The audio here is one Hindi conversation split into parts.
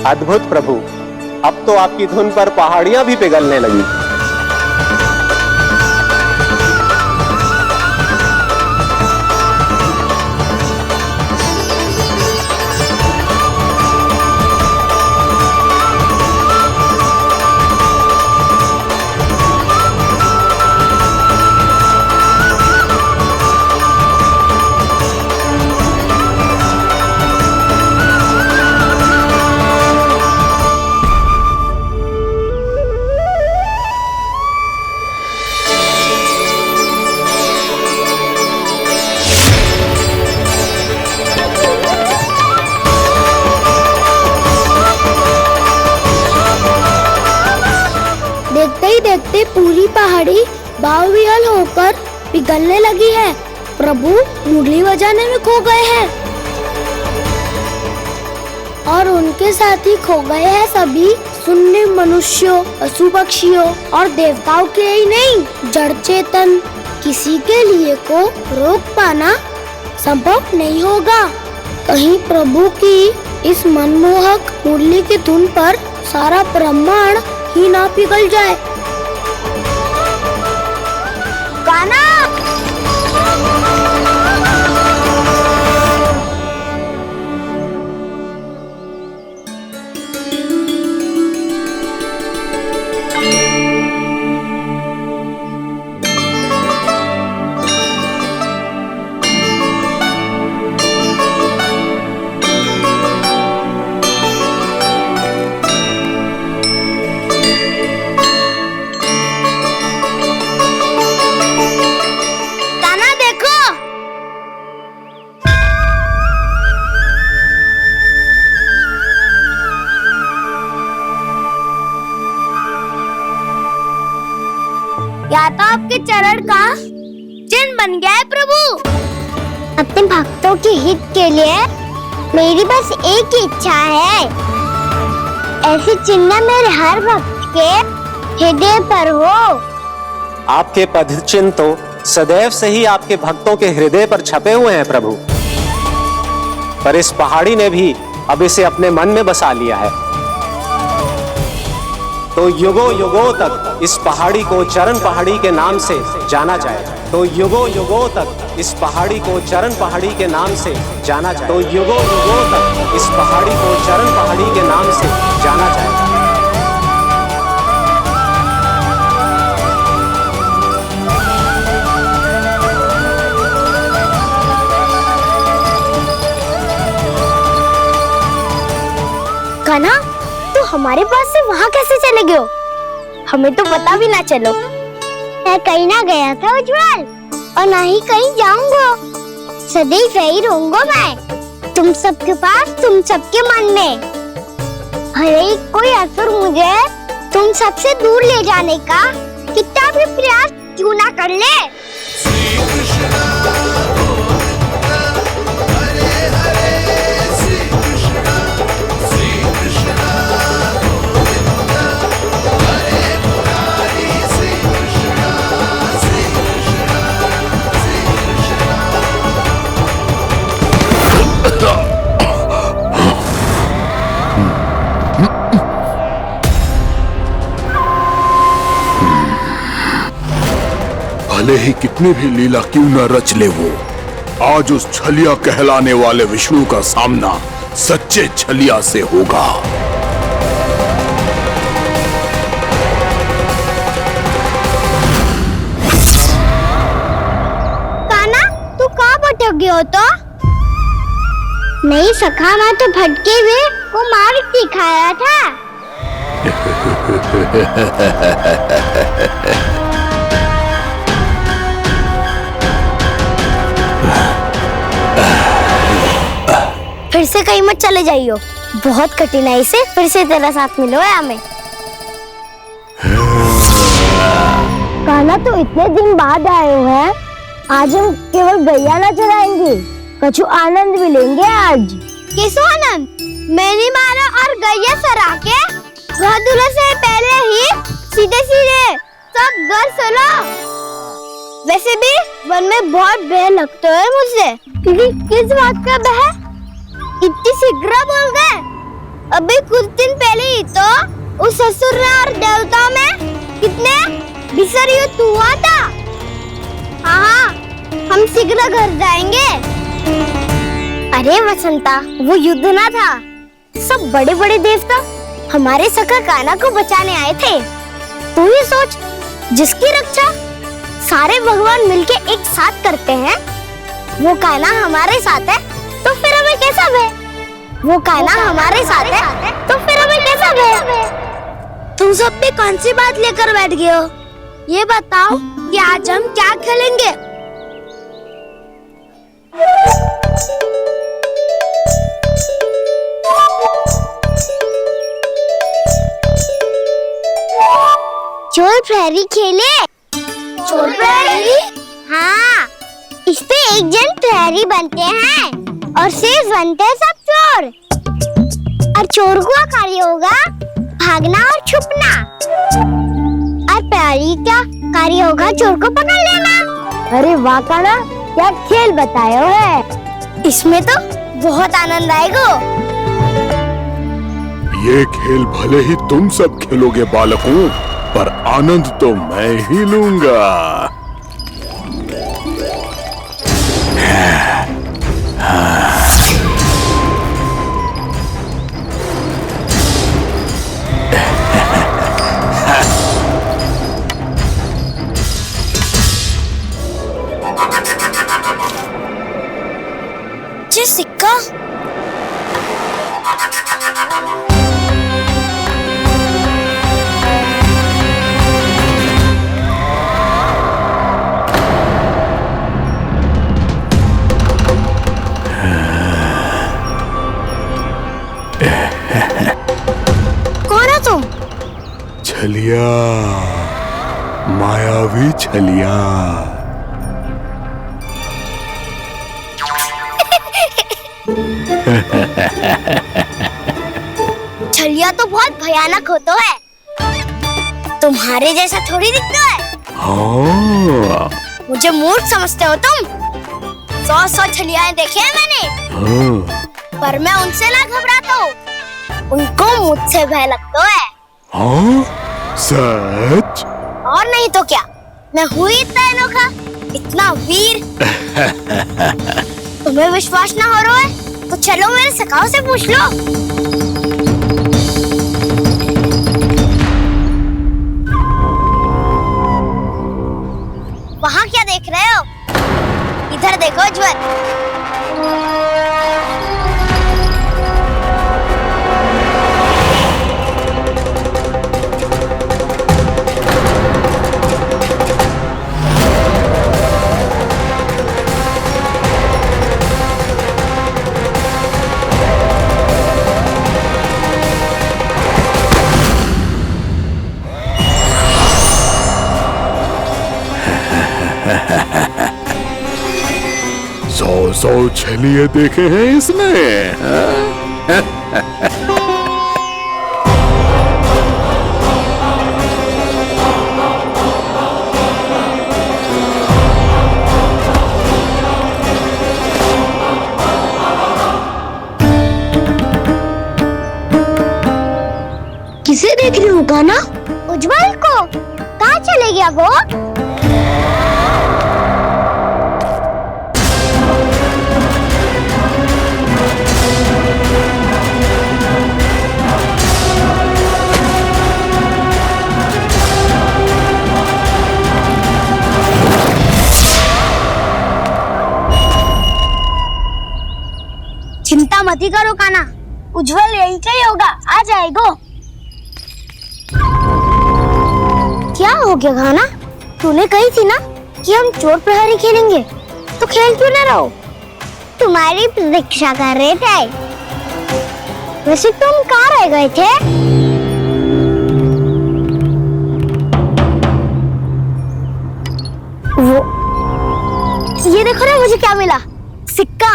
अद्भुत प्रभु, अब तो आपकी धुन पर पहाड़ियां भी पिघलने लगी। देखते ही देखते पूरी पहाड़ी बावरियल होकर पिघलने लगी है। प्रभु मुरली बजाने में खो गए हैं और उनके साथ ही खो गए हैं सभी सुनने मनुष्यों, पशु पक्षियों और देवताओं के ही नहीं, जड़ चेतन किसी के लिए को रोक पाना संभव नहीं होगा। कहीं प्रभु की इस मनमोहक मुरली की धुन पर सारा ब्रह्मांड ही ना पिघल जाए। गाना या तो आपके चरण का चिन्ह बन गया है प्रभु। अपने भक्तों के हित के लिए मेरी बस एक ही इच्छा है, ऐसी चिन्ह मेरे हर भक्त के हृदय पर हो। आपके पद चिन्ह तो सदैव से ही आपके भक्तों के हृदय पर छपे हुए हैं प्रभु, पर इस पहाड़ी ने भी अब इसे अपने मन में बसा लिया है। तो युगों युगों तक इस पहाड़ी को चरण पहाड़ी के नाम से जाना जाए। तो युगों युगों तक इस पहाड़ी को चरण पहाड़ी के नाम से जाना जाए। तो युगों युगों तक इस पहाड़ी को चरण पहाड़ी के नाम से जाना जाए। कान्हा, तो हमारे पास से वहाँ कैसे चले गए हो? हमें तो पता भी ना चलो। मैं कहीं ना गया था उज्जवल, और ना ही कहीं जाऊंगा। सदैव यही रहूंगा मैं, तुम सबके पास, तुम सबके मन में। हर एक कोई असुर मुझे तुम सबसे दूर ले जाने का कितना भी प्रयास क्यों ना कर ले। भले ही कितनी भी लीला क्यों न रच ले वो, आज उस छलिया कहलाने वाले विष्णु का सामना सच्चे छलिया से होगा। कान्हा, तू कहाँ भटक गया हो? तो नहीं सखा, मैं तो भटके हुए को मार्ग दिखाया था। फिर से कहीं मत चले जाइयो, बहुत कठिनाई से फिर से तेरा साथ मिलो है हमें। कान्हा, तो इतने दिन बाद आए हुए हैं, आज हम केवल गैया ना चराएंगे, कछु आनंद भी लेंगे आज। किसो आनंद? मेरी मारा और गैया सरा के घर दूल्हे से पहले ही सीधे सीधे सब घर सोलो। वैसे भी वन में बहुत भय लगता है मुझे, क्योंकि किस बात का भय? इतनी शीघ्र बोल गए। अभी कुछ दिन पहले ही तो उस ससुर और देवता में कितने भीषण युद्ध हुआ था। हाँ, हम शीघ्र घर जाएंगे। अरे वसंता, वो युद्ध ना था, सब बड़े बड़े देवता हमारे सखा कान्हा को बचाने आए थे। तू ही सोच, जिसकी रक्षा सारे भगवान मिलके एक साथ करते हैं, वो कान्हा हमारे साथ है तो फिर हमें कैसा भय? वो कान्हा हमारे साथ है तो फिर हमें कैसा भय? तुम सब भी कौन सी बात लेकर बैठ गए हो? ये बताओ कि आज हम क्या खेलेंगे? चोर प्रहरी खेले। चोर प्रहरी? हाँ, इस पे एक जन प्रहरी बनते हैं और शेष बनते हैं सब चोर। और चोर का कार्य होगा भागना और छुपना, और प्रहरी का कार्य होगा चोर को पकड़ लेना। अरे वाह कान्हा, क्या खेल बताया है। इसमें तो बहुत आनंद आएगा। ये खेल भले ही तुम सब खेलोगे बालकों, पर आनंद तो मैं ही लूंगा। ये सिक्का कौन है तुम? छलिया, मायावी छलिया। छलिया तो बहुत भयानक होता है, तुम्हारे जैसा थोड़ी दिखता है। हाँ। मुझे मूर्ख समझते हो तुम? 100 छलियाएं देखे हैं मैंने। हाँ। पर मैं उनसे ना घबराता हूँ, उनको मुझसे भय लगता है। हाँ? सच? और नहीं तो क्या, मैं हूँ इतना अनोखा, इतना वीर। तुम्हें विश्वास ना हो रहा है तो चलो मेरे सखाओं से पूछ लो। वहाँ क्या देख रहे हो? इधर देखो ज्वर। सौ छलिए देखे हैं इसने। किसे देख रही हो कान्हा? उज्जवल को। कहाँ चले गया वो? चिंता मत करो कान्हा, उज्जवल यहीं का ही होगा, आ जाएगा। क्या हो गया कान्हा? तूने कही थी ना कि हम चोर प्रहरी खेलेंगे, तो खेल क्यों ना रहो? तुम्हारी प्रतीक्षा कर रहे थे। वैसे तुम कहाँ रह गए थे? वो ये देखो ना, मुझे क्या मिला? सिक्का।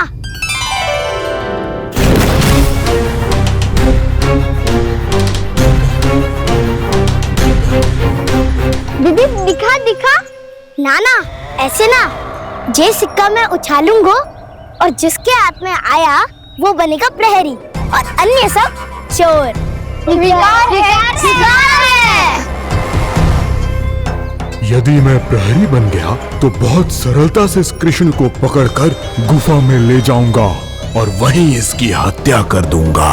दीदी दिखा दिखा। ना ना, ऐसे ना, ये सिक्का मैं उछालूंगा और जिसके हाथ में आया वो बनेगा प्रहरी और अन्य सब चोर। स्वीकार है, स्वीकार है। यदि मैं प्रहरी बन गया तो बहुत सरलता से इस कृष्ण को पकड़कर गुफा में ले जाऊंगा और वहीं इसकी हत्या कर दूंगा।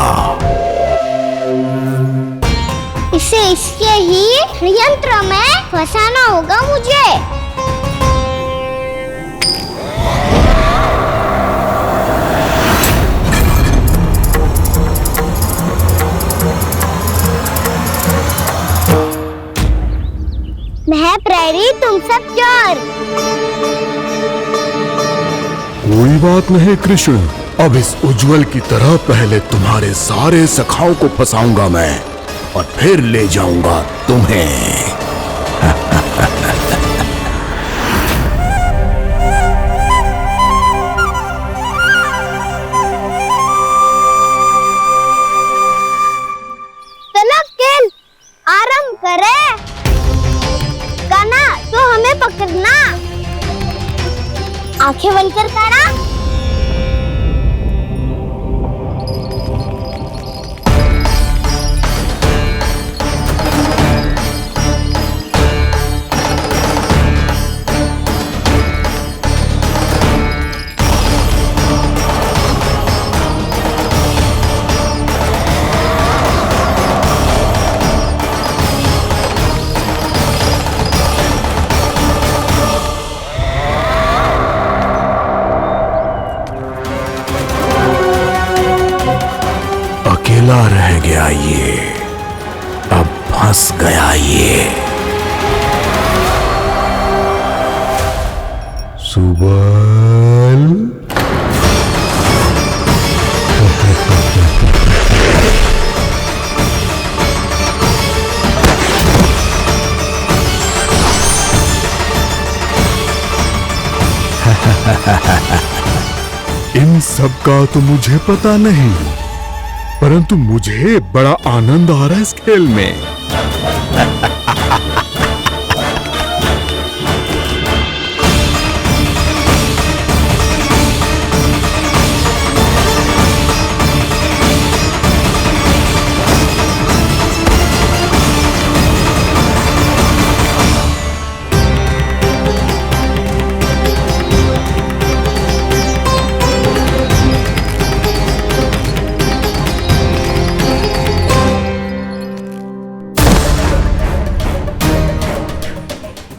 इसे इसके ही यंत्र में फंसाना होगा मुझे। मैं प्रहरी, तुम सब चोर। कोई बात नहीं कृष्ण, अब इस उज्जवल की तरह पहले तुम्हारे सारे सखाओं को फंसाऊंगा मैं और फिर ले जाऊंगा तुम्हें। चलो खेल आरंभ करें। कान्हा, तो हमें पकड़ना। आंखें बंद कर कान्हा। अकेला रह गया ये, अब फंस गया ये। सुबल। इन सब का तो मुझे पता नहीं, परंतु मुझे बड़ा आनंद आ रहा है इस खेल में।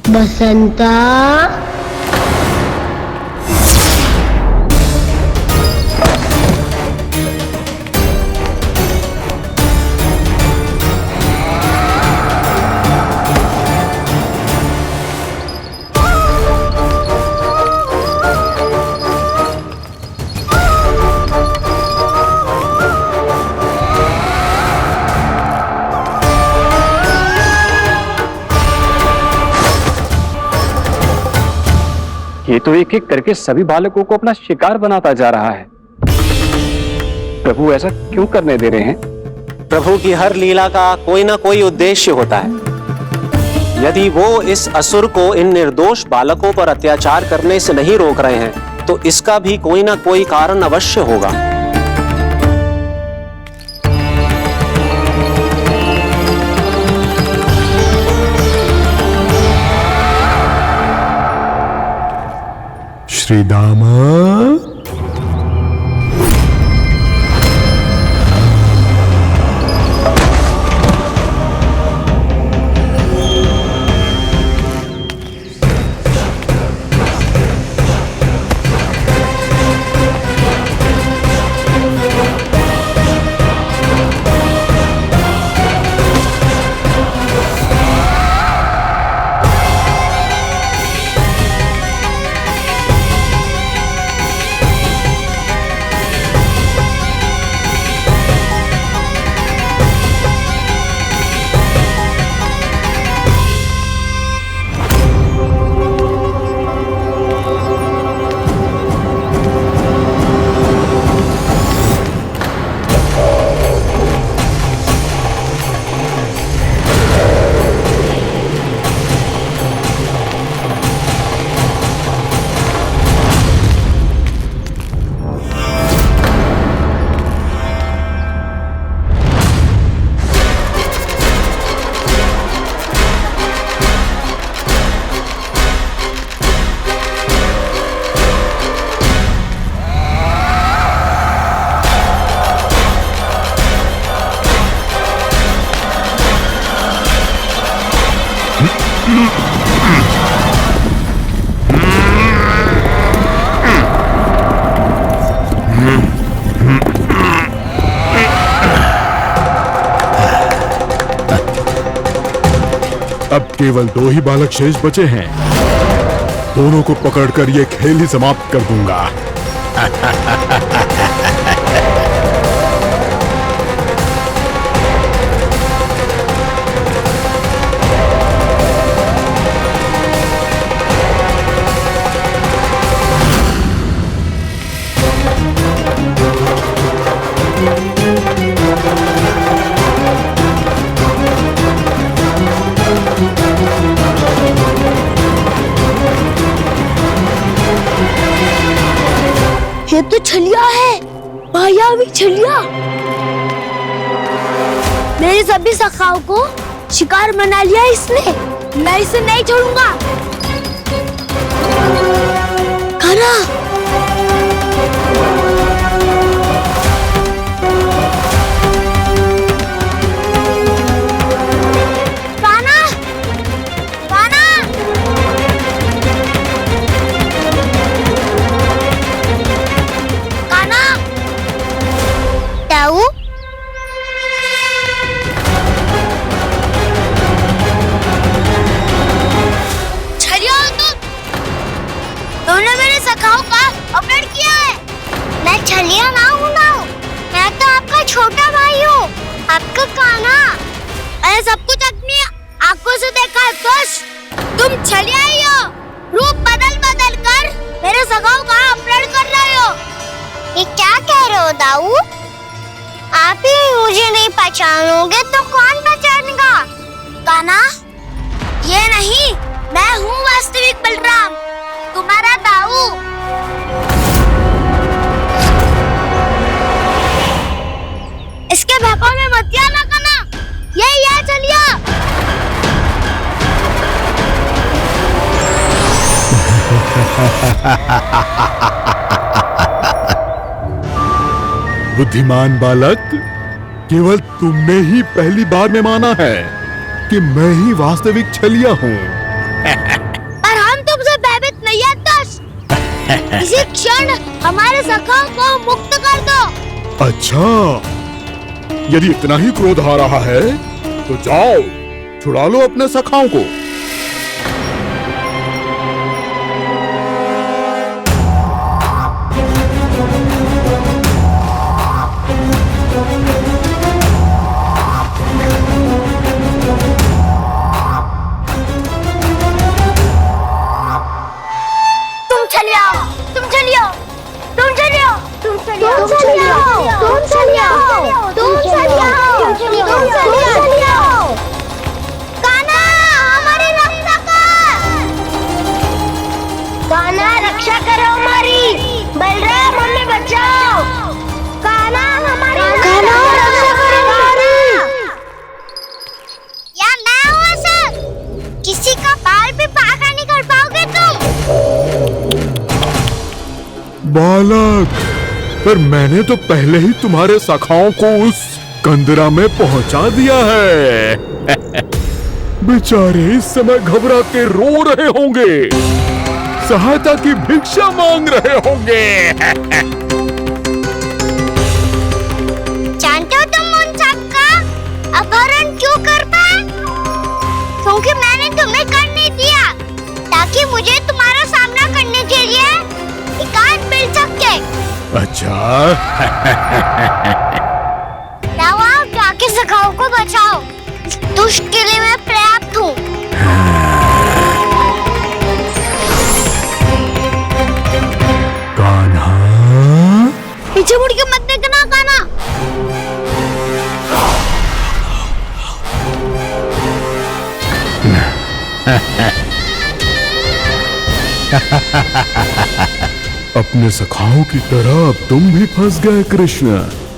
बसंता, ये तो एक एक करके सभी बालकों को अपना शिकार बनाता जा रहा है। प्रभु ऐसा क्यों करने दे रहे हैं? प्रभु की हर लीला का कोई ना कोई उद्देश्य होता है। यदि वो इस असुर को इन निर्दोष बालकों पर अत्याचार करने से नहीं रोक रहे हैं तो इसका भी कोई ना कोई कारण अवश्य होगा। श्रीदामा, केवल 2 ही बालक शेष बचे हैं। दोनों को पकड़कर ये खेल ही समाप्त कर दूंगा। ये तो छलिया है, मायावी छलिया। मेरे सभी सखाओं को शिकार बना लिया इसने। मैं इसे नहीं छोड़ूंगा। कान्हा, कान्हा, कान्हा। कान्हा, ताऊ, छलिया हो तुमने मेरे सखाओं का अपहरण किया है। मैं छलिया ना हूँ मैं तो आपका छोटा भाई हूँ, आपका कान्हा। मैंने सब कुछ अपनी आंखों से देखा है। तुम छलिया ही हो। रूप बदल बदल कर मेरे सखाओं का अपहरण कर रहे हो। ये क्या कह रहे हो दाऊ? आप ही मुझे नहीं पहचानोगे तो कौन पहचानेगा? कान्हा, ये नहीं, मैं हूँ वास्तविक बलराम, तुम्हारा दाऊ। इसके भौकाल में मत आना कान्हा, ये चलिए। बुद्धिमान बालक, केवल तुमने ही पहली बार में माना है कि मैं ही वास्तविक छलिया हूँ। पर हम तुमसे भयभीत नहीं है दस। इसी क्षण हमारे सखाओं को मुक्त कर दो। अच्छा, यदि इतना ही क्रोध आ रहा है तो जाओ, छुड़ा लो अपने सखाओं को। रक्षा करो हमारी। बलराम, हमें बचाओ। कान्हा, हमारी रक्षा करो हमारी। या मैं हूँ ऐसा? किसी का बाल भी पाका नहीं कर पाओगे तुम। बालक, पर मैंने तो पहले ही तुम्हारे सखाओं को उस कंदरा में पहुंचा दिया है। बेचारे इस समय घबरा के रो रहे होंगे, सहायता की भिक्षा मांग रहे होंगे। जानते हो तुम उन सबका अपहरण क्यों कर पाए? क्योंकि मैंने तुम्हें कर नहीं दिया, ताकि मुझे तुम्हारा सामना करने के लिए एकांत मिल सके। अच्छा। जाओ, जाके सखाओं को बचाओ। दुष्ट के लिए मैं पर्याप्त हूँ। कान्हा, पीछे मुड़ के मत देखना कान्हा। अपने सखाओं की तरह अब तुम भी फंस गए कृष्ण।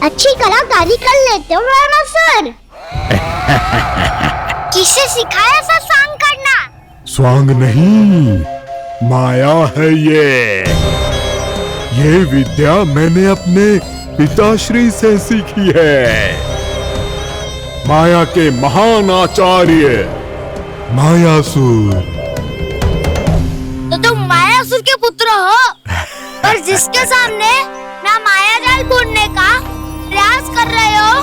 अच्छी कलाकारी कर लेते हो सर। किसे सिखाया ऐसा स्वांग करना? स्वांग नहीं, माया है ये विद्या मैंने अपने पिताश्री से सीखी है। माया के महान आचार्य मायासुर। तो तुम मायासुर के पुत्र हो, और जिसके सामने ना माया जाल बूढ़ने का प्रयास कर रहे हो,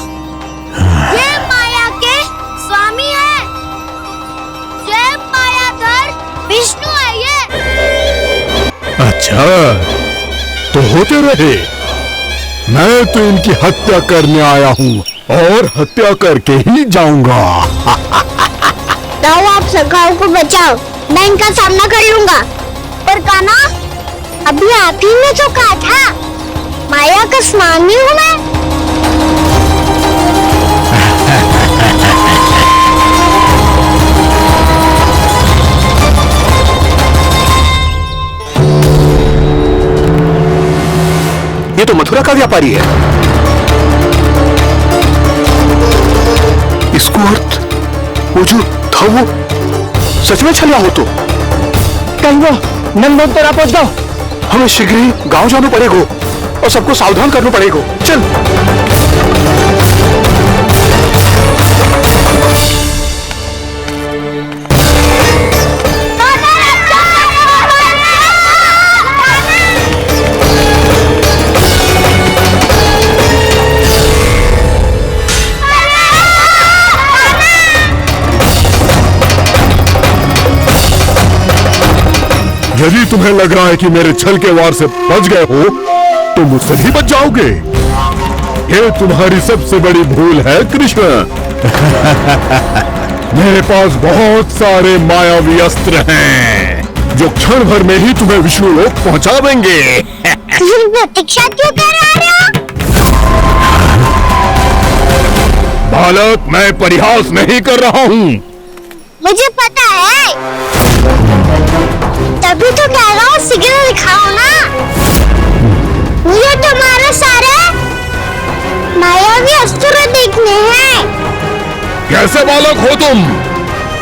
ये माया के स्वामी है। जय अच्छा, तो होते रहे। मैं तो इनकी हत्या करने आया हूँ और हत्या करके ही जाऊंगा। लाओ आप सखाओं को बचाओ, मैं इनका सामना कर लूंगा। पर कान्हा, अभी आप ही ने तो कहा था माया का स्वामी हूँ मैं। ये तो मथुरा का व्यापारी है। इसको अर्थ वो जो था वो सच में छलिया हो तो कहीं वो नंदोत्तरा पहुंच गया। हमें शीघ्र ही गांव जाना पड़ेगा और सबको सावधान करना पड़ेगा। चल। यदि तुम्हें लग रहा है कि मेरे छल के वार से बच गए हो तो मुझसे भी बच जाओगे। ये तुम्हारी सबसे बड़ी भूल है कृष्ण। मेरे पास बहुत सारे मायावी अस्त्र हैं जो क्षण भर में ही तुम्हें विष्णु लोक पहुंचा देंगे। प्रतीक्षा क्यों कर रहे हो? बालक, मैं परिहास नहीं कर रहा हूँ। मुझे पता है, तभी तो कह रहा हूँ शीघ्र दिखाओ ना। मुझे तुम्हारे सारे मायावी अस्त्र देखने हैं। कैसे बालक हो तुम?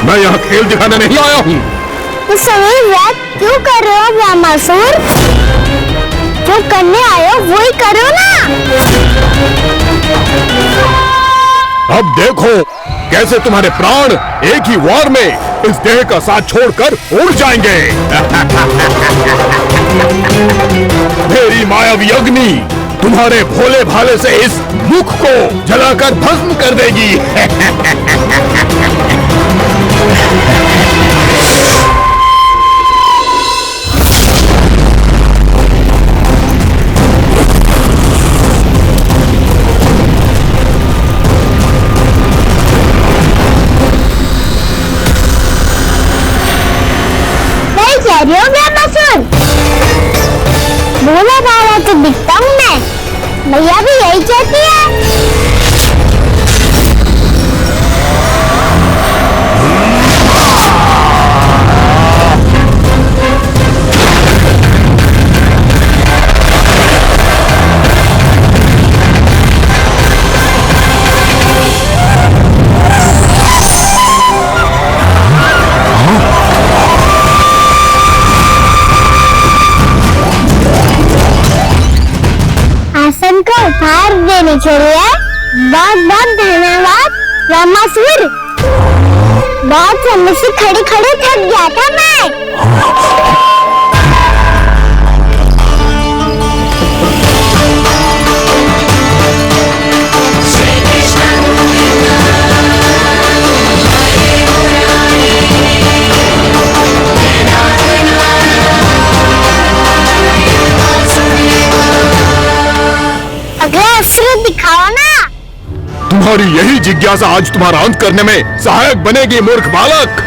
मैं यहाँ खेल दिखाने नहीं आया हूँ। तो समय व्याप क्यों कर रहे हो ब्रह्मासुर? जो करने आए हो वो ही करो ना। अब देखो कैसे तुम्हारे प्राण एक ही वार में इस देह का साथ छोड़कर उड़ जाएंगे। मेरी मायावी अग्नि तुम्हारे भोले भाले से इस मुख को जलाकर भस्म कर देगी। भोला बाबा तो दिखता हूँ मैं, मैया भी यही कहती है। को उपहार देने के लिए बहुत बहुत धन्यवाद ब्रह्मासुर। बहुत समय से खड़े खड़े थक गया था मैं। दिखाओ ना। तुम्हारी यही जिज्ञासा आज तुम्हारा अंत करने में सहायक बनेगी मूर्ख बालक।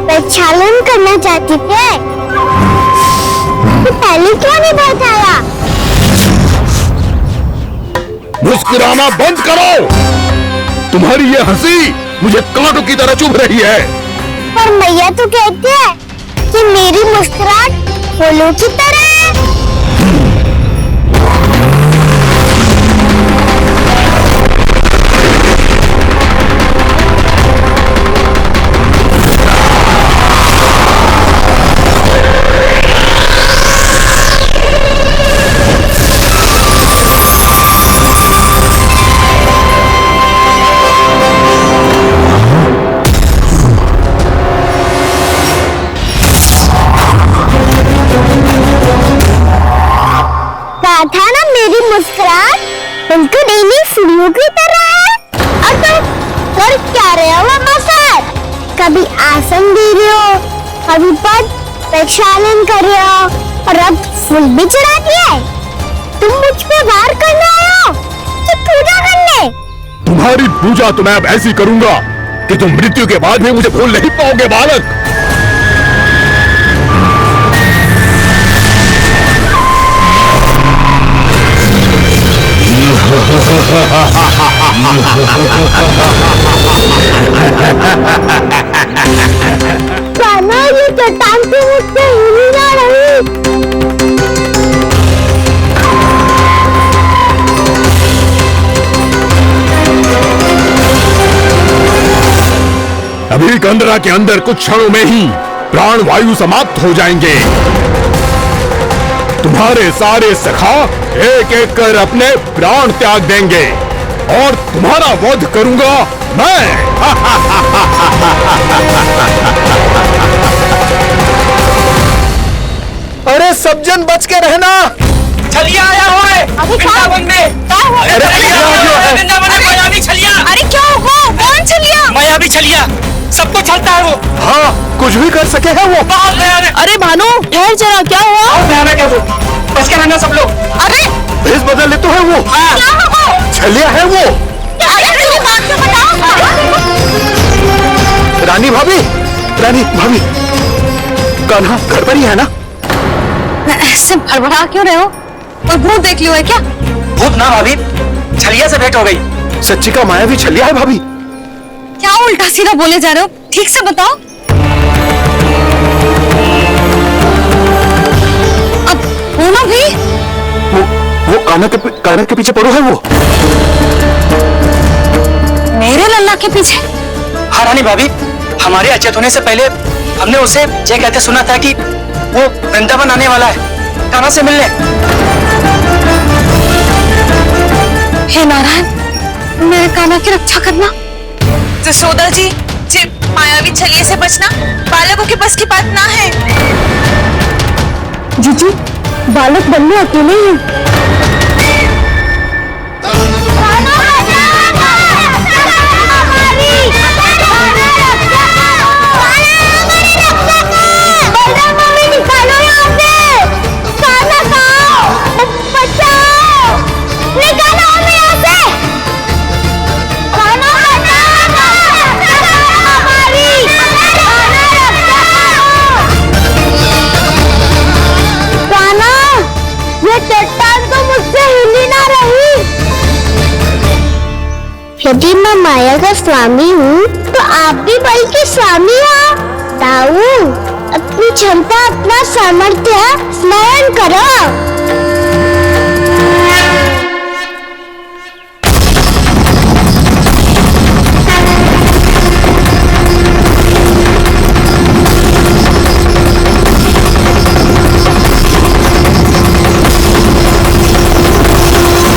प्रक्षालन करना चाहती थे तो पहले क्यों नहीं बताया? मुस्कुराना बंद करो। तुम्हारी ये हंसी मुझे कांटों की तरह चुभ रही है। पर मैया तो कहती है कि मेरी मुस्कुराहट फूलों की तरह है। कभी आसन दे रहे हो, कभी पद प्रक्षालन कर रहे हो और अब फूल भी चढ़ा दिया है। तुम मुझ पे वार करने आए हो कि पूजा करने? तुम्हारी पूजा तो मैं अब ऐसी करूंगा कि तुम मृत्यु के बाद भी मुझे भूल नहीं पाओगे बालक। कान्हा, ये चट्टान से मुझसे हिली ना रही। अभी कंदरा के अंदर कुछ क्षणों में ही प्राण वायु समाप्त हो जाएंगे। तुम्हारे सारे सखा एक एक कर अपने प्राण त्याग देंगे और तुम्हारा वध करूंगा मैं। अरे सब जन बच के रहना। छलिया आया हुआ है वृंदावन में। अरे क्या हुआ? कौन छलिया? मायावी छलिया, सबको छलता है वो। हाँ, कुछ भी कर सके है वो। बहुत भयानक। अरे भानु, ठहर जरा, क्या हुआ? बहुत भयानक है वो, बच के रहना सब लोग। अरे भेष बदल ले तो है वो। क्या हुआ? छलिया है वो। अरे बात तो बताओ। रानी भाभी, रानी भाभी, कान्हा घर पर ही है ना? ऐसे भड़बड़ा क्यों रहे हो? और भूत देख लियो है क्या? भूत ना भाभी, छलिया से भेंट हो गई। सच्ची का मायावी छलिया है भाभी। क्या उल्टा सीधा बोले जा रहे हो? ठीक से बताओ। अब बोलो भी। वो कान्हा के पीछे पड़ो है वो। मेरे लल्ला के पीछे? हाँ रानी भाभी, हमारे अचेत होने से पहले हमने उसे ये कहते सुना था कि वो वृंदावन आने वाला है कान्हा से मिलने। हे नारायण, मेरे कान्हा की रक्षा करना। यशोदा जी, मायावी छलिए से बचना बालकों के बस की बात ना है। जीजू, बालक बनने अकेले ही। यदि मैं माया का स्वामी हूँ तो आप भी बल के स्वामी हो। ताऊ, अपनी क्षमता, अपना सामर्थ्य स्मरण करो।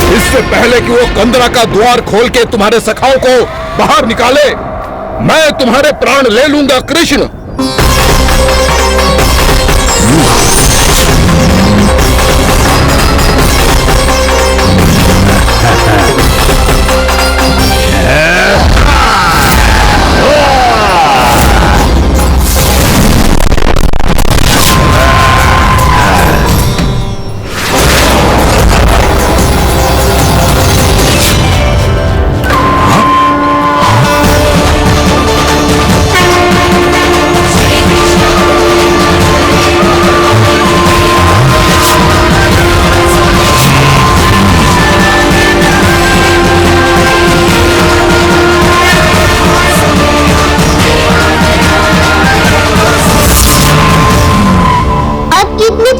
इससे पहले कि वो कंदरा का द्वार खोल के तुम्हारे सखाओं को बाहर निकाले, मैं तुम्हारे प्राण ले लूंगा कृष्ण।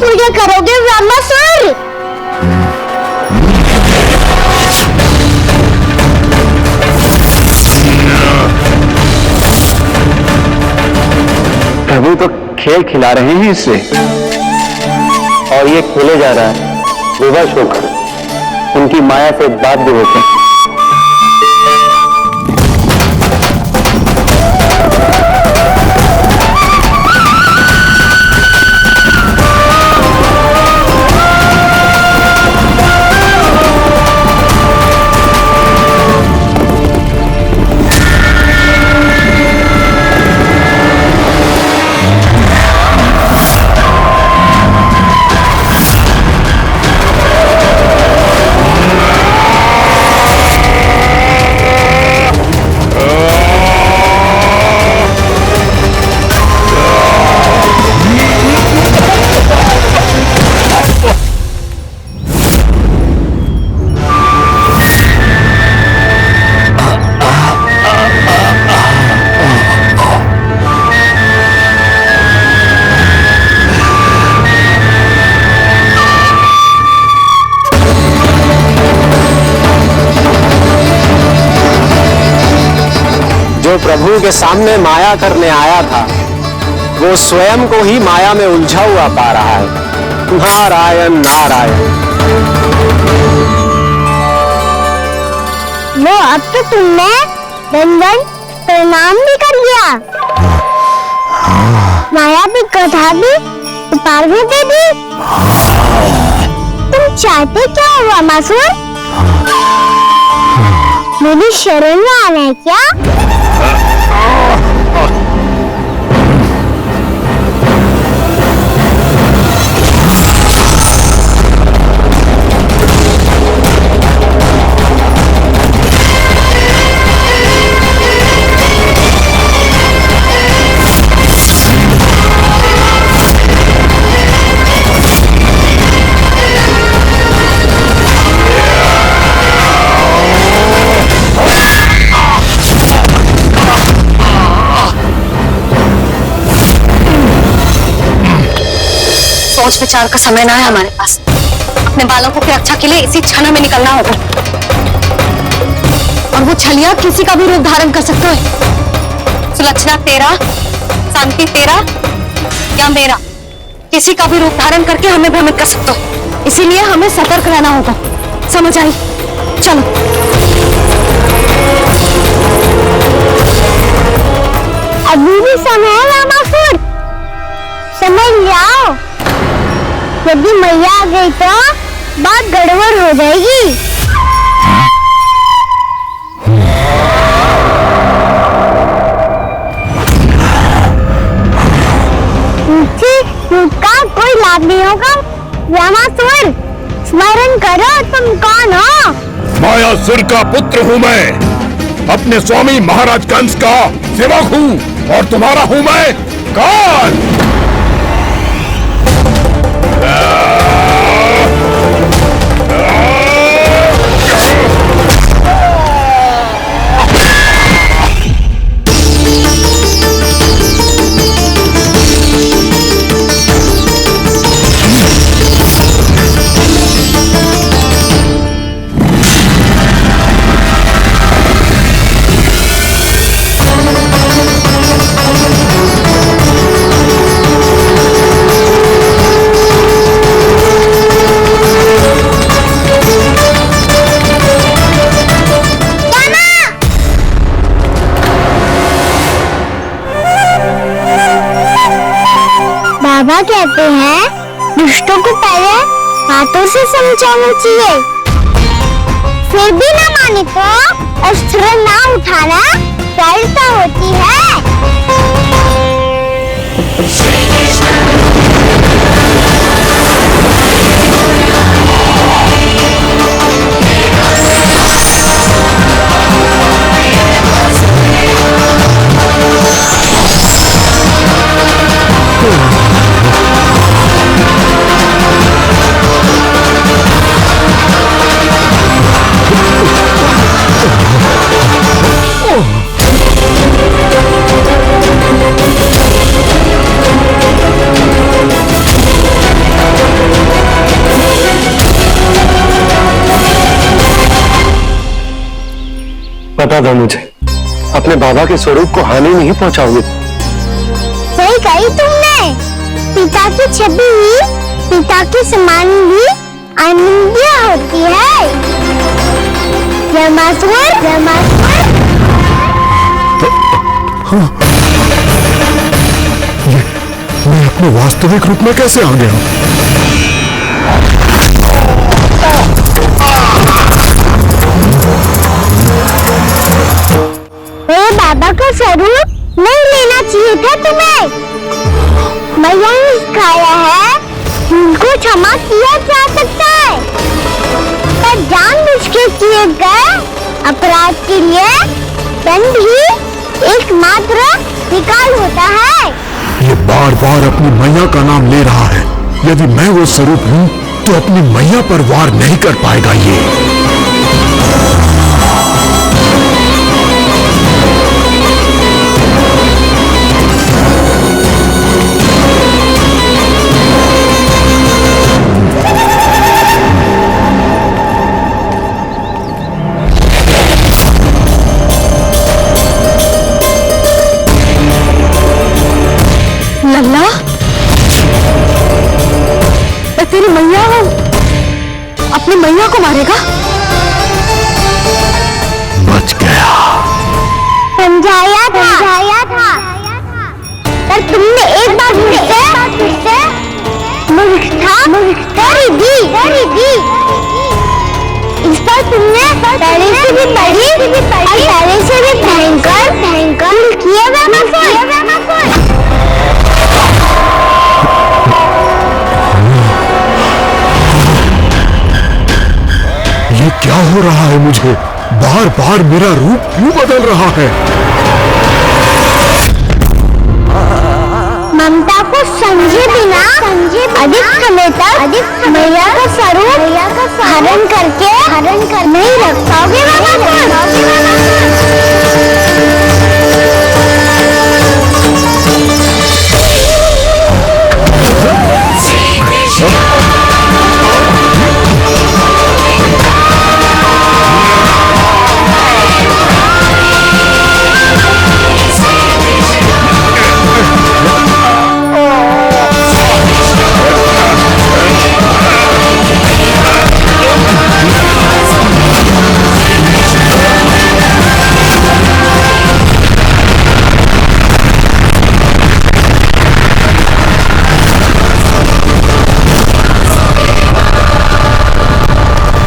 पूजा करोगे ब्रह्मासुर? प्रभु तो खेल खिला रहे हैं इससे, और ये खेले जा रहा है विवश होकर। उनकी माया से बाध्य होकर। प्रभु के सामने माया करने आया था वो स्वयं को ही माया में उलझा हुआ पा रहा है। नारायण नारायण। लो अब तो तुमने दंडन प्रणाम भी कर लिया, माया भी कथा भी उतार भी दे दी। तुम चाहते क्या हो वामासुर? मेरी शरण में आना है क्या? सोच विचार का समय ना है हमारे पास। अपने बालकों की रक्षा के लिए इसी क्षण में निकलना होगा। और वो छलिया किसी का भी रूप धारण कर सकता है। सुलक्षणा तेरा, शांति तेरा या मेरा, किसी का भी रूप धारण करके हमें भ्रमित कर सकते हो। इसीलिए हमें सतर्क रहना होगा। समझ आई? चलो। अभी भी समय है वामासुर, समझ जाओ। यदि मैया आ गई तो बात गड़बड़ हो जाएगी। का कोई लाभ नहीं होगा। वामासुर स्मरण करो, तुम कौन हो? मायासुर का पुत्र हूँ मैं, अपने स्वामी महाराज कंस का सेवक हूँ और तुम्हारा हूँ मैं काल। बाबा कहते हैं दुष्टों को पहले हाथों से समझाना चाहिए, फिर भी ना माने तो अस्त्र ना उठाना दृढ़ता होती है। बता दो मुझे, अपने बाबा के स्वरूप को हानि नहीं पहुंचाओगे? सही कही तुमने। पिता की छवि ही पिता के समान भी आनंदीय होती है। वामासुर, वामासुर। मैं अपने वास्तविक रूप में कैसे आ गया? मेरे बाबा का स्वरूप नहीं लेना चाहिए था तुम्हें। मैया ने सिखाया है उनको क्षमा किया जा सकता है, पर जानबूझ के किए गए अपराध के लिए दंड ही एकमात्र निकाल होता है। ये बार बार अपनी मैया का नाम ले रहा है। यदि मैं वो स्वरूप हूँ तो अपनी मैया पर वार नहीं कर पाएगा ये। मैया को मारेगा? बच गया। समझाया था पर तुमने एक बार मुझसे मूर्ख था कर दी। इस पर तुमने पहले से भी बड़ी और पहले से भी भयंकर किए ये क्या हो रहा है मुझे? बार बार मेरा रूप क्यों बदल रहा है? ममता को समझे बिना अधिक समय तक मैया का स्वरूप हरण कर नहीं रख पाओगे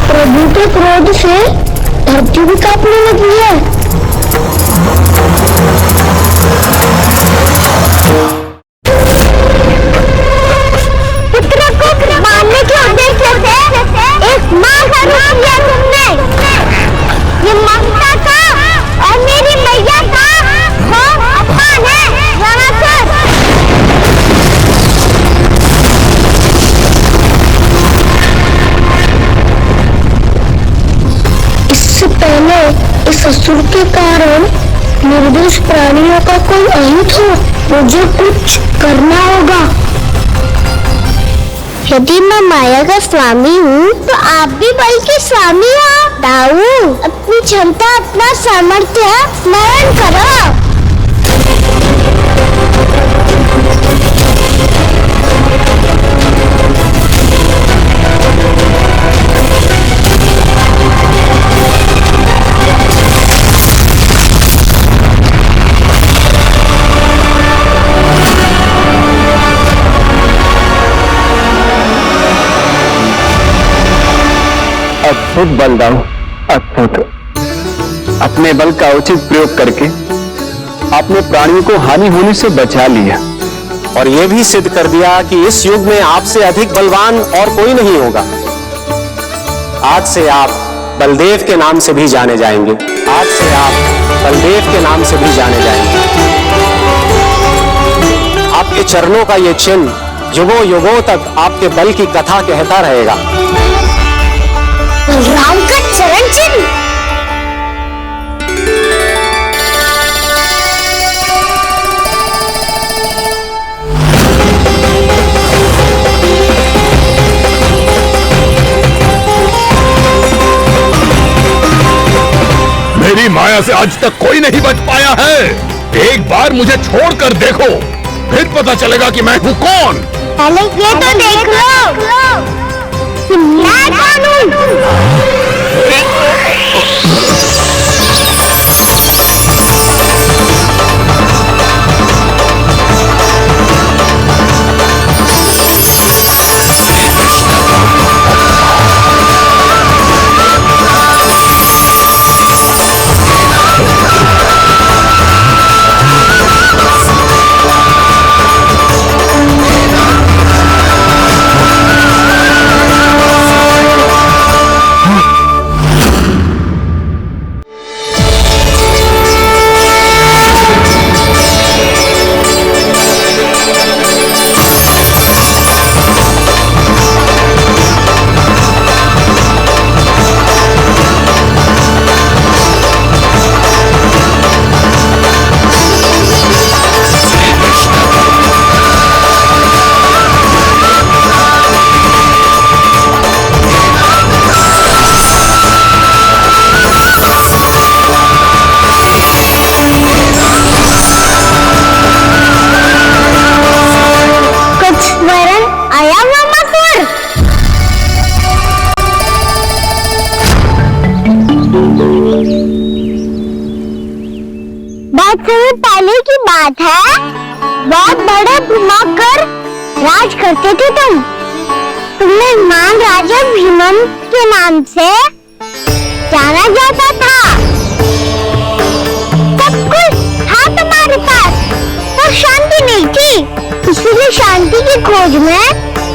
प्रभु के क्रोध से धरती भी कांपने लगी है। पुत्र को मारने के उद्देश्य से एक मां का रूप लिया तुमने। ये ममता का और मेरी मैया का अपमान है। इससे पहले इस असुर के कारण निर्दोष प्राणियों का कोई अहित हो, मुझे कुछ करना होगा। यदि मैं माया का स्वामी हूँ तो आप भी बल के स्वामी हो। दाऊ, अपनी क्षमता अपना सामर्थ्य स्मरण करो। अद्भुत बलदाऊ, अद्भुत। अपने बल का उचित प्रयोग करके आपने प्राणियों को हानि होने से बचा लिया और यह भी सिद्ध कर दिया कि इस युग में आपसे अधिक बलवान और कोई नहीं होगा। आज से आप बलदेव के नाम से भी जाने जाएंगे। आज से आप बलदेव के नाम से भी जाने जाएंगे। आपके चरणों का ये चिन्ह युगों युगों तक आपके बल की कथा कहता रहेगा। राम का चरण चिन्ह। मेरी माया से आज तक कोई नहीं बच पाया है। एक बार मुझे छोड़कर देखो, फिर पता चलेगा कि मैं हूँ कौन। पहले ये तो देख लो कि मैं कौन हूँ। बात है, बहुत बड़े दिमाग कर राज करते थे तुम। तुम्हें महान राजा भीमन के नाम से जाना जाता था। सब कुछ था तुम्हारे पास, पर शांति नहीं थी। इसीलिए शांति की खोज में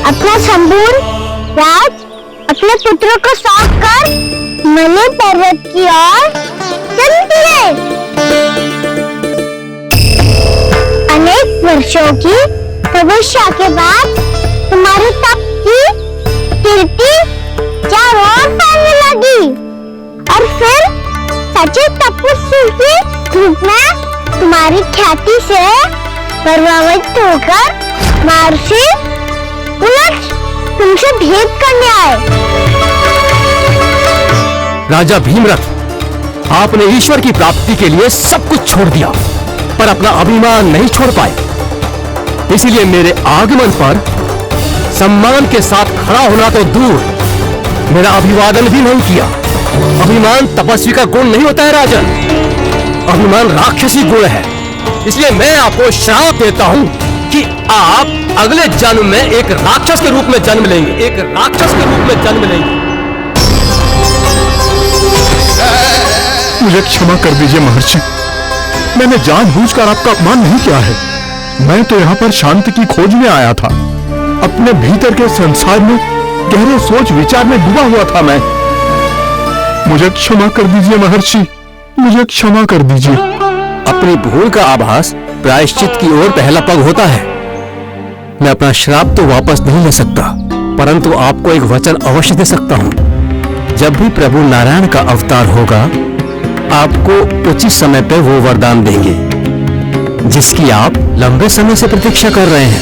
अपना संपूर्ण राज अपने पुत्रों को सौंप कर मलय पर्वत की ओर चल दिए। अनेक वर्षों की तपस्या के बाद तुम्हारे तप की कीर्ति चारों ओर फैलने लगी और फिर सच्चे तपस्वी के रूप में तुम्हारी ख्याति से प्रभावित होकर महर्षि उलट तुमसे भेंट करने आए। राजा भीमरथ, आपने ईश्वर की प्राप्ति के लिए सब कुछ छोड़ दिया, पर अपना अभिमान नहीं छोड़ पाए। इसीलिए मेरे आगमन पर सम्मान के साथ खड़ा होना तो दूर, मेरा अभिवादन भी नहीं किया। अभिमान तपस्वी का गुण नहीं होता है राजन, अभिमान राक्षसी गुण है। इसलिए मैं आपको श्राप देता हूं कि आप अगले जन्म में एक राक्षस के रूप में जन्म लेंगे, एक राक्षस के रूप में जन्म लेंगे। मुझे क्षमा कर दीजिए महर्षि, मैंने जानबूझकर आपका अपमान नहीं किया है। मैं तो यहाँ पर शांति की खोज में आया था। अपने भीतर के संसार में गहरे सोच विचार में डूबा हुआ था मैं। मुझे क्षमा कर दीजिए महर्षि, मुझे क्षमा कर दीजिए। अपनी भूल का आभास प्रायश्चित की ओर पहला पग होता है। मैं अपना श्राप तो वापस नहीं ले सकता, परंतु आपको एक वचन अवश्य दे सकता हूँ। जब भी प्रभु नारायण का अवतार होगा, आपको उचित समय पर वो वरदान देंगे जिसकी आप लंबे समय से प्रतीक्षा कर रहे हैं।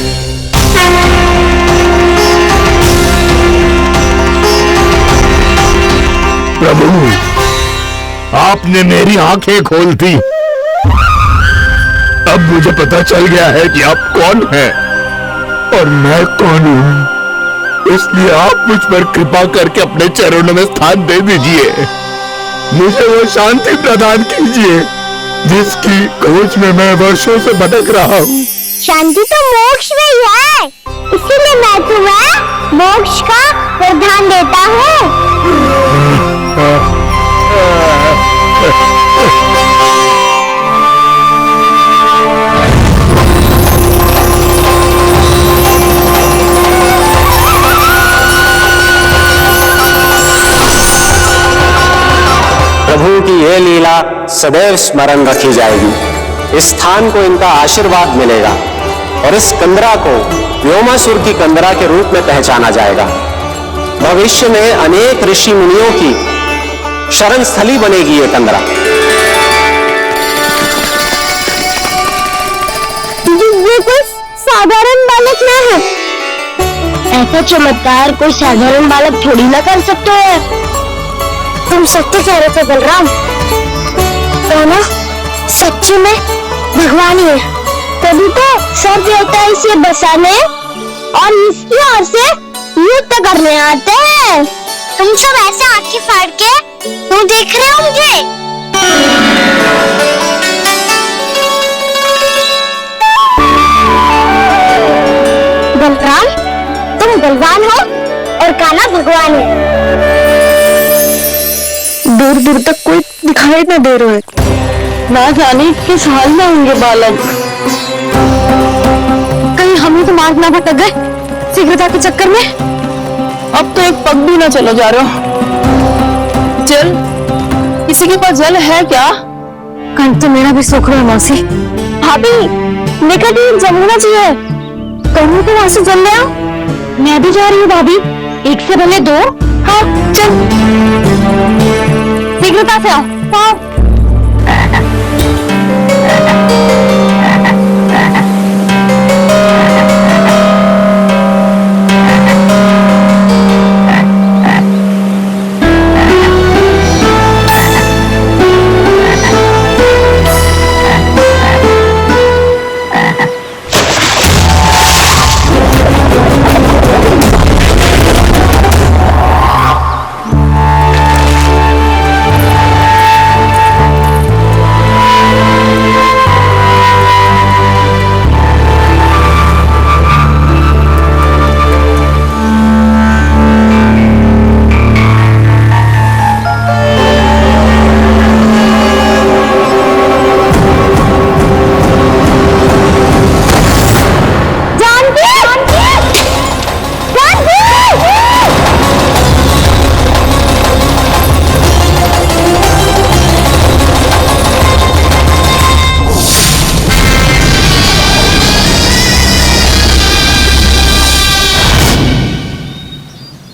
प्रभु, आपने मेरी आंखें खोल दी। अब मुझे पता चल गया है कि आप कौन हैं और मैं कौन हूं। इसलिए आप मुझ पर कृपा करके अपने चरणों में स्थान दे दीजिए। मुझे वो शांति प्रदान कीजिए जिसकी खोज में मैं वर्षों से भटक रहा हूँ। शांति तो मोक्ष में ही है, इसीलिए मैं तुम्हें मोक्ष का वरदान देता हूँ। प्रभु की ये लीला सदैव स्मरण रखी जाएगी। इस स्थान को इनका आशीर्वाद मिलेगा और इस कंदरा को व्योमासुर की कंदरा के रूप में पहचाना जाएगा। भविष्य में अनेक ऋषि मुनियों की शरण स्थली बनेगी ये कंदरा। ये कोई साधारण बालक न है। ऐसा चमत्कार कोई साधारण बालक थोड़ी ना कर सकते हैं। तुम सत्य कह रहे थे बलराम, तो ना सच्ची में भगवान ही है। तभी तो सब देवता इसे बसाने और इसकी ओर से युद्ध करने आते हैं। तुम सब ऐसे आंखें फाड़ के क्यों देख रहे हो मुझे? बलराम, तुम बलवान हो और कान्हा भगवान है। दूर दूर तक कोई दिखाई न दे रहे, ना जाने किस हाल में होंगे बालक। कहीं हमें तो मार्ग ना भटक गए शीघ्रता के चक्कर में। अब तो एक पग भी ना चलो जा रहे हो। जल, किसी के पास जल है क्या? कंठ तो मेरा भी सूख रहा है मौसी। भाभी, निकट ही जल होना चाहिए। कहूँ तो वहां से जल ले आओ। मैं भी जा रही हूँ भाभी, एक से भले दो। हाँ चल, शीघ्रता से आओ।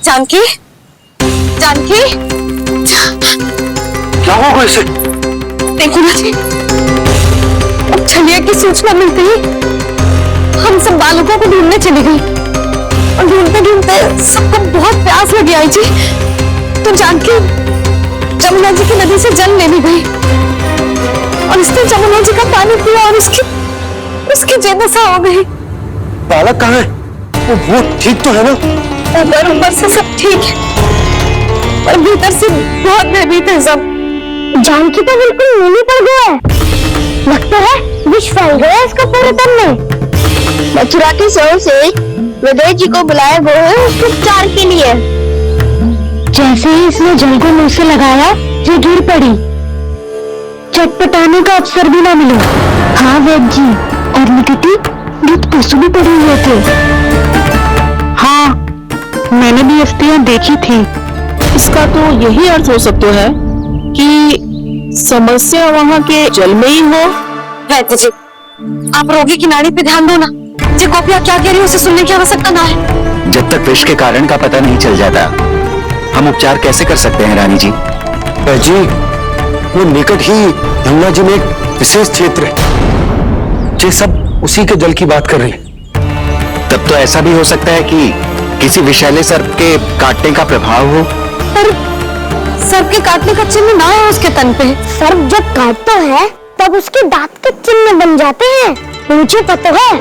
जानकी, जानकी, क्या होगा इसे? देखो ना जी, अब छलिया की सूचना मिलते ही हम सब बालकों को ढूंढने चली गई और ढूंढते ढूंढते सबको बहुत प्यास लगी आई जी। तो जानकी जमुना जी की नदी से जल लेने गई और उसने जमुना जी का पानी पिया और उसकी जेदशा हो गई। बालक कहाँ है? वो ठीक तो है ना? ऊपर से सब ठीक है पर भीतर से बहुत भयभीत है सब। जानकी तो बिल्कुल नीली पड़ गया है, लगता है विष फैल गया है इसका पूरे तन में। मथुरा के शहर से विदेह जी को बुलाया गया है उसके उपचार के लिए। जैसे ही इसने जल को मुंह से लगाया ये गिर पड़ी, चटपटाने का अवसर भी ना मिला। हाँ वैद्य जी, और निकटी मृत पशु भी पड़े हुए थे। हाँ मैंने भी स्त्रियां देखी थी। इसका तो यही अर्थ हो सकता है कि समस्या वहाँ के जल में ही हो। वैद्य जी, आप रोगी की नाड़ी पे ध्यान दो ना। जी गोपिया क्या कह रही है उसे सुनने की आवश्यकता ना है। जब तक विष के कारण का पता नहीं चल जाता हम उपचार कैसे कर सकते हैं रानी जी? जी वो निकट ही यमुना जी में एक विशेष क्षेत्र है, ये सब उसी के जल की बात कर रहे हैं। तब तो ऐसा भी हो सकता है कि किसी विषैले सर्प के काटने का प्रभाव हो। पर सर्प के काटने का चिन्ह ना है उसके तन पे। सर्प जब काटता है तब उसके दांत के चिन्ह बन जाते हैं। मुझे पता है,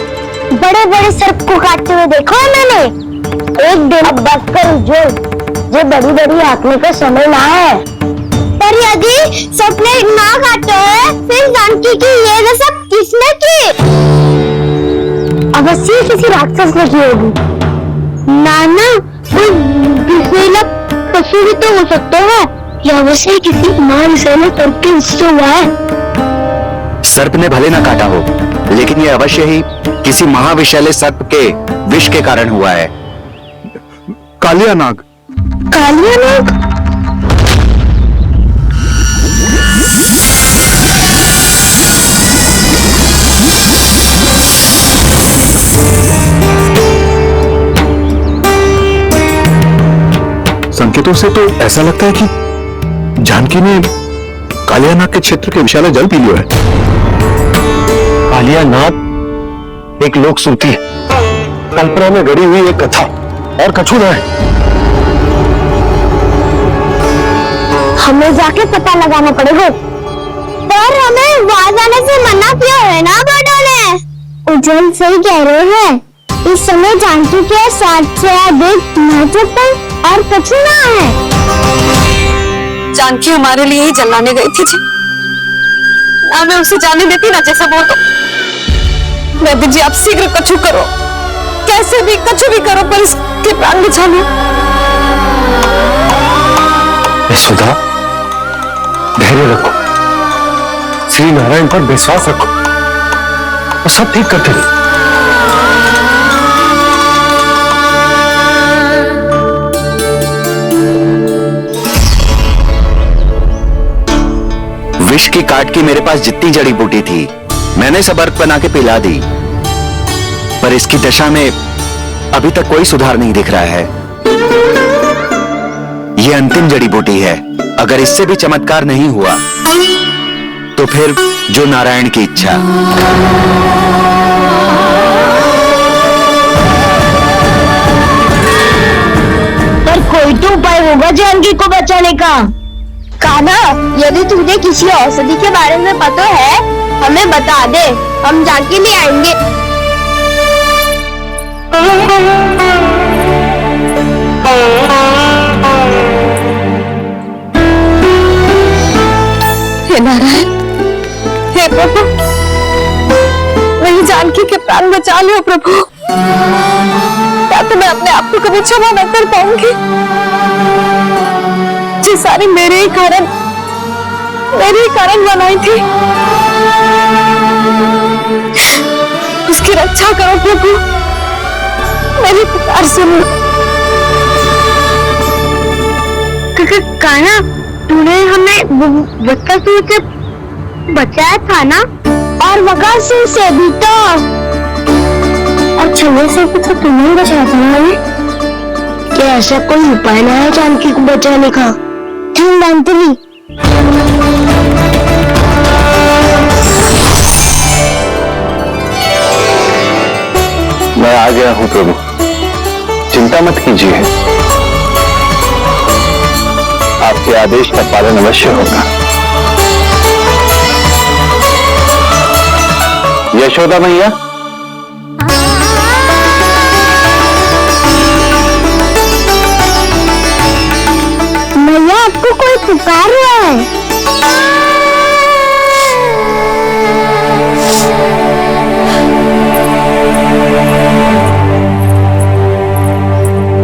बड़े बड़े सर्प को काटते हुए देखा है मैंने। एक दिन अब बस कर उज्जवल, ये बड़ी बड़ी आंकने का समय ना है। पर यदि सर्प ने ना काटा है फिर जानकी की ये दशा किसने की? अवश्य किसी राक्षस ने की होगी। नाना कोई विषैला पशु भी तो हो सकता है, या अवश्य किसी महाविषैले सर्प के उससे हुआ है। सर्प ने भले ना काटा हो लेकिन ये अवश्य ही किसी महाविषैले सर्प के विष के कारण हुआ है। कालिया नाग। कालिया नाग? संकेतों से तो ऐसा लगता है कि जानकी ने कालिया नाग के क्षेत्र के विशाल जल पी लिया है। कालिया नाग एक लोक श्रुति है, कल्पना में गढ़ी हुई एक कथा और कछु न है। हमें जाके पता लगाना पड़ेगा। पर हमें वहां जाने से मना किया है ना बड़ों ने। उज्जवल सही कह रहे हैं, इस समय जानकी के साथ से अधिक महत्वपूर्ण और कछु ना है। जानकी हमारे लिए ही जलाने गई थी जी, ना मैं उसे जाने देती ना जैसा वो। तो वैद्य जी आप शीघ्र कछु करो, कैसे भी कछु भी करो पर इसके प्राण बचा लो। यशोदा धैर्य रखो, श्री नारायण पर विश्वास रखो, वो सब ठीक करते रहो। विष की काट की मेरे पास जितनी जड़ी बूटी थी मैंने सब अर्क बना के पिला दी, पर इसकी दशा में अभी तक कोई सुधार नहीं दिख रहा है। यह अंतिम जड़ी बूटी है, अगर इससे भी चमत्कार नहीं हुआ तो फिर जो नारायण की इच्छा। पर कोई तो उपाय होगा जानकी को बचाने का। कान्हा, यदि तुझे किसी औषधि के बारे में पता है हमें बता दे, हम जानकी ले आएंगे। हे नारायण, हे प्रभु, मेरी जानकी के प्राण बचा लो प्रभु। क्या तो मैं अपने आप को कभी क्षमा न कर पाऊंगी? जी सारी मेरे ही कारण बनाई थी। उसकी रक्षा करो प्रभु, मेरी पुकार सुनो। कान्हा, तूने हमें वक्रासुर से बचाया था ना? और वक्रासुर से भी तो, और छल्ले से भी तो तुम्हें बचाया था ना हमें। क्या ऐसा कोई उपाय ना है जानकी को बचाने का? धन्वंतरी, मैं आ गया हूं प्रभु, चिंता मत कीजिए, आपके आदेश का पालन अवश्य होगा। यशोदा मैया, मैया आपको कोई पुकार रहा है।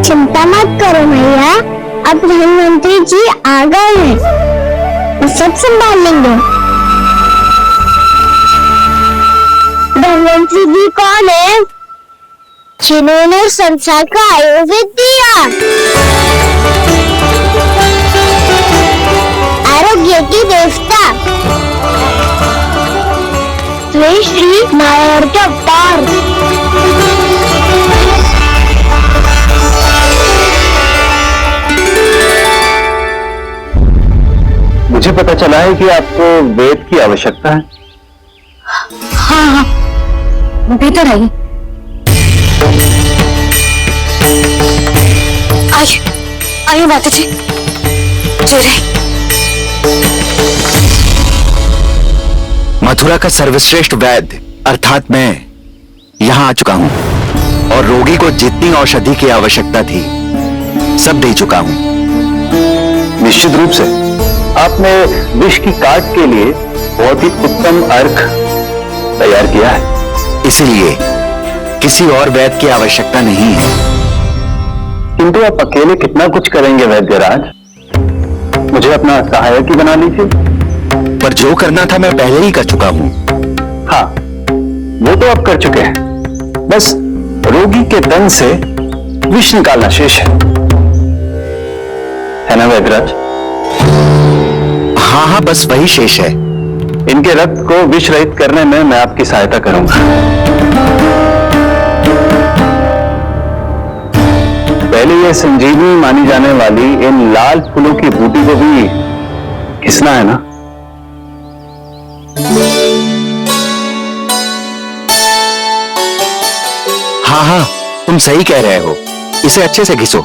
चिंता मत करो मैया, अब धन्वंतरी जी आ गए हैं, वो सब संभाल लेंगे। धन्वंतरी जी कौन है? जिन्होंने संसार का आयुर्वेद दिया, आरोग्य की देवता, श्री नारायण के अवतार। मुझे पता चला है कि आपको वेद की आवश्यकता है। हाँ, भीतर आइए। आइए माता जी, जय। मथुरा का सर्वश्रेष्ठ वैद्य अर्थात मैं यहां आ चुका हूं और रोगी को जितनी औषधि की आवश्यकता थी सब दे चुका हूं। निश्चित रूप से आपने विष की काट के लिए बहुत ही उत्तम अर्घ तैयार किया है, इसलिए किसी और वैद्य की आवश्यकता नहीं है। किंतु आप अकेले कितना कुछ करेंगे वैद्यराज, मुझे अपना सहायक ही बना लीजिए। पर जो करना था मैं पहले ही कर चुका हूं। हाँ, वो तो आप कर चुके हैं, बस रोगी के तन से विष निकालना शेष है ना वैद्यराज? हाँ हाँ, बस वही शेष है। इनके रक्त को विष रहित करने में मैं आपकी सहायता करूंगा। पहले यह संजीवनी मानी जाने वाली इन लाल फूलों की बूटी को भी घिसना है ना? हाँ हाँ, तुम सही कह रहे हो, इसे अच्छे से घिसो।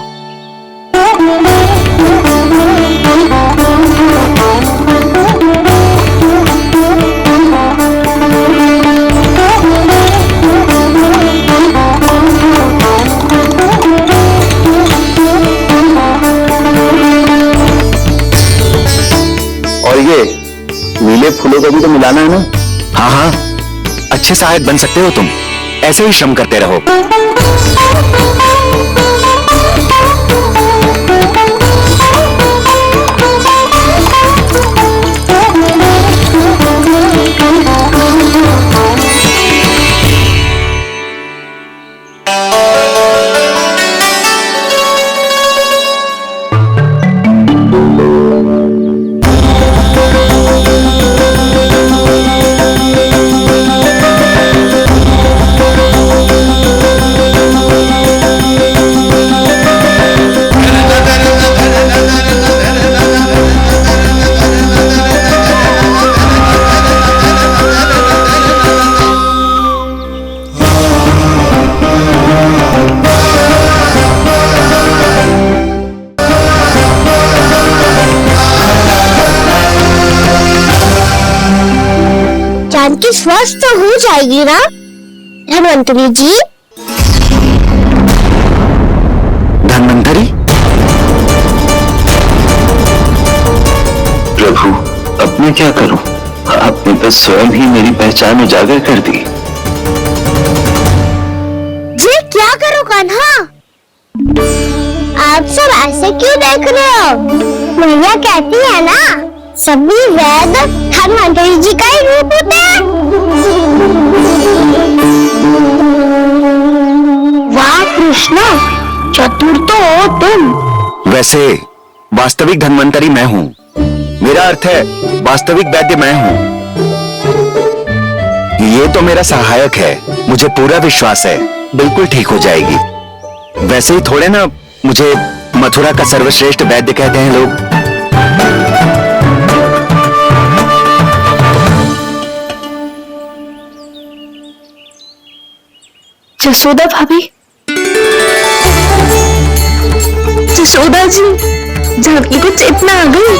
और ये नीले फूलों का भी तो मिलाना है ना? हाँ हाँ, अच्छे सहायक बन सकते हो तुम, ऐसे ही श्रम करते रहो। जानकी स्वस्थ तो हो जाएगी ना धन्वंतरी जी? धन्वंतरी? प्रभु, अब मैं क्या करूं? आपने तो स्वयं ही मेरी पहचान उजागर कर दी। जी क्या करो कान्हा? आप सब ऐसे क्यों देख रहे हो? मैया कहती है ना, सभी वैद धन्वंतरी जी का ही रूप होते हैं। वाह कृष्ण, चतुर तो हो तुम। वैसे वास्तविक धन्वंतरी मैं हूं, मेरा अर्थ है वास्तविक वैद्य मैं हूं। ये तो मेरा सहायक है, मुझे पूरा विश्वास है बिल्कुल ठीक हो जाएगी। वैसे ही थोड़े ना मुझे मथुरा का सर्वश्रेष्ठ वैद्य कहते हैं लोग। जसोदा भाभी, जसोदा जी, जानकी को चेतना आ गई।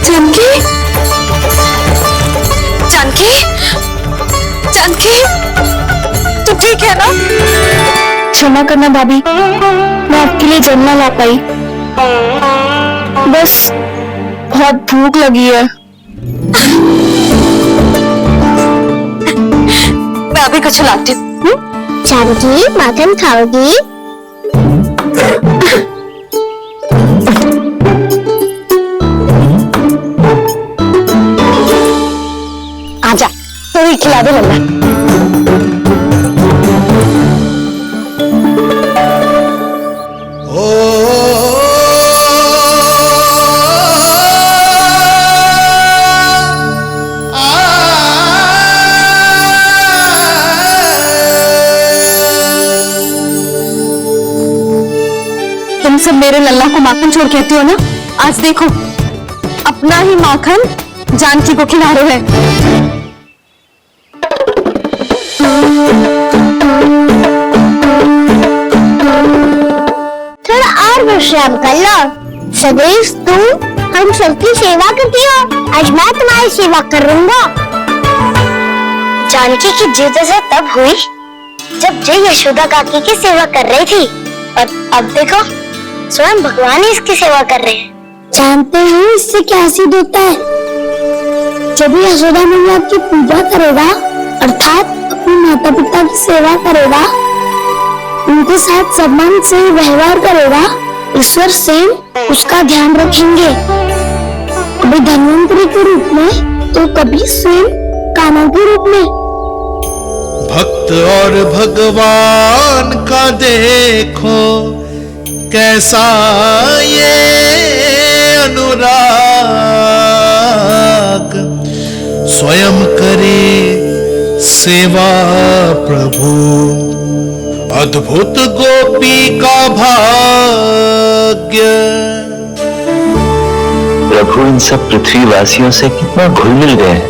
जानकी, जानकी, जानकी, तू ठीक है ना? क्षमा करना भाभी, मैं आपके लिए जल ना ला पाई। बस बहुत भूख लगी है। मैं अभी कुछ लाती हूँ। जानकी, माखन खाओगी? आजा, तो ही खिला दे लल्ला। तुम सब मेरे लल्ला को माखन छोड़ कहती हो ना? आज देखो, अपना ही माखन जानकी को खिला रहे हैं। थोड़ा और विश्राम कर लो। सदैव तुम हम सबकी सेवा करती हो, आज मैं तुम्हारी सेवा करूंगा। जानकी की जीत से तब हुई जब जय यशोदा काकी की सेवा कर रही थी, और अब देखो स्वयं भगवान ही इसकी सेवा कर रहे हैं। जानते हो इससे क्या सिद्ध होता है? जब यशोदा मैया की पूजा करेगा, अर्थात अपने माता पिता की सेवा करेगा, उनके साथ सम्मान से व्यवहार करेगा, ईश्वर स्वयं उसका ध्यान रखेंगे। कभी धन्वंतरी के रूप में तो कभी स्वयं कान्हा के रूप में। भक्त और भगवान का देखो कैसा ये अनुराग, स्वयं करे सेवा प्रभु, अद्भुत गोपी का भाग्य। प्रभु इन सब पृथ्वीवासियों से कितना घुल मिल गए हैं।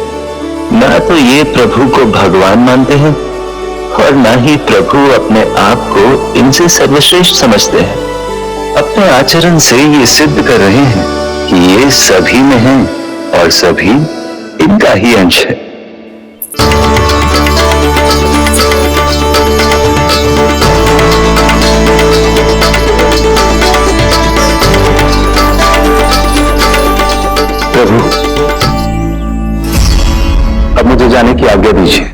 ना तो ये प्रभु को भगवान मानते हैं और ना ही प्रभु अपने आप को इनसे सर्वश्रेष्ठ समझते हैं। अपने आचरण से ये सिद्ध कर रहे हैं कि ये सभी में हैं और सभी इनका ही अंश है। प्रभु, अब मुझे जाने की आज्ञा दीजिए।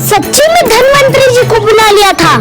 सच्ची में धन्वंतरी जी को बुला लिया था।